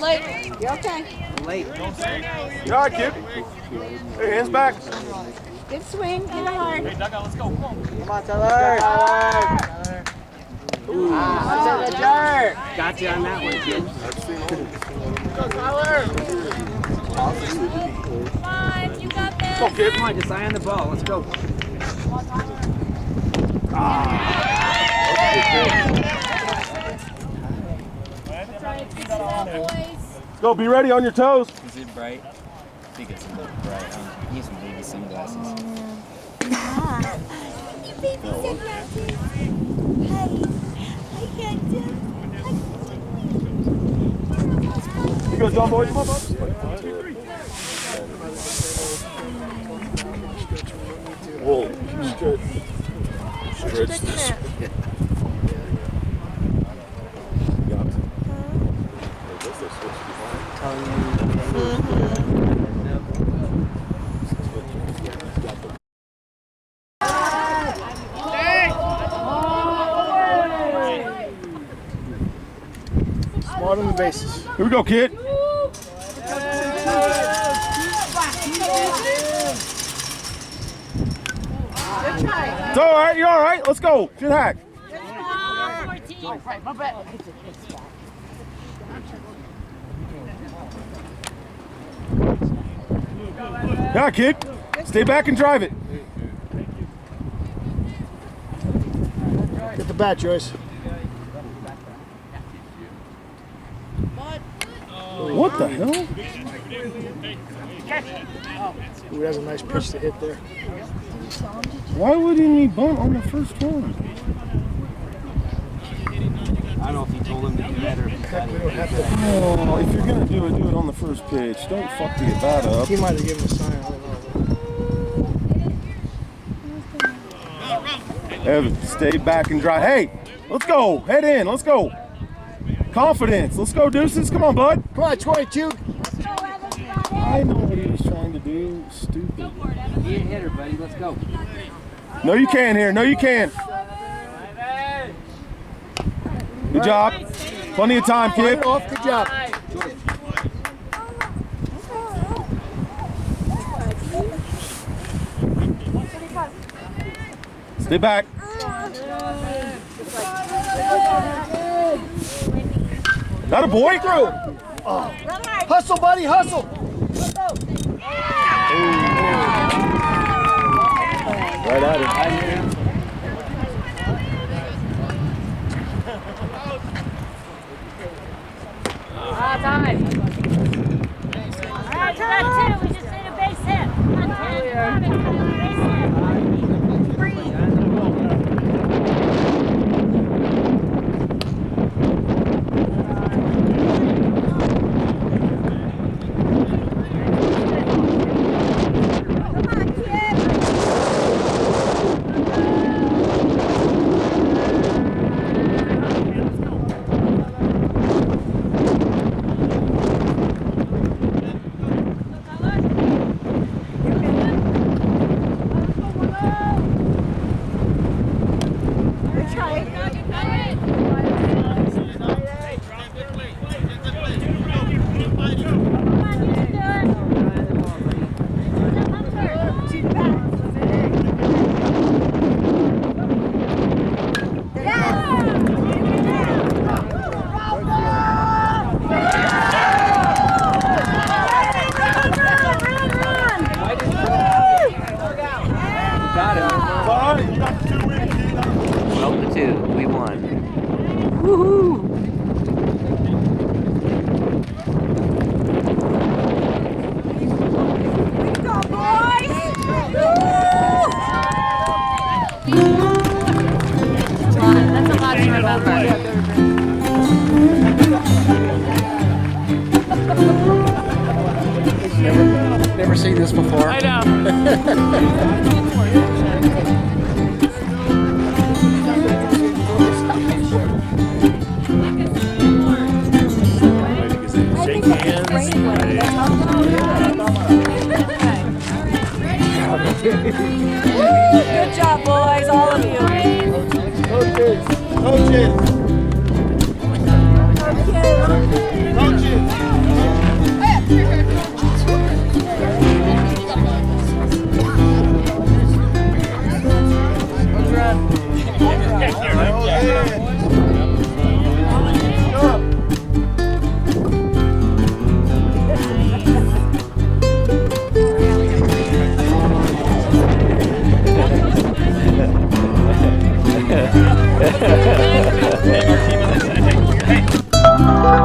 late. You're okay. Late. You all right, kid? Hey, hands back. Good swing. Hit it hard. Hey, dugout, let's go. Come on. Come on, Tyler. Ooh. Got you on that one, kid. Go, Tyler. Come on, you got this. Come on, kid. Come on, just eye on the ball. Let's go. Let's go, be ready on your toes. Is it bright? I think it's a little bright. I need some baby sunglasses. Baby sunglasses. Hi. I can't do. You go, John Boy. Come on, bud. Whoa. Stretch this. Smart on the bases. Here we go, kid. It's all right. You're all right. Let's go. Good hack. Yeah, kid. Stay back and drive it. Get the bat, Joyce. What the hell? Ooh, that's a nice pitch to hit there. Why wouldn't he bunt on the first one? I don't know if he told him to do that or if he thought he would. Oh, if you're gonna do it on the first pitch. Don't fuck the bat up. He might have given a sign. I don't know. Evan, stay back and drive. Hey, let's go. Head in. Let's go. Confidence. Let's go, Deuces. Come on, bud. Come on, 22. I know what he was trying to do. Stupid. Be a hitter, buddy. Let's go. No, you can here. No, you can. Good job. Plenty of time, kid. Off. Good job. Stay back. Not a boy. Through. Oh. Hustle, buddy. Hustle. Right at it. Time. All right, got two. We just need a base hit. Come on, base hit. Breathe. Never seen this before. I know. Shake hands. Good job, boys, all of you. Coaches. Coaches. Coaches.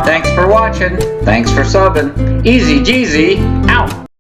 Thanks for watching. Thanks for subbing. Easy Jeezy, out.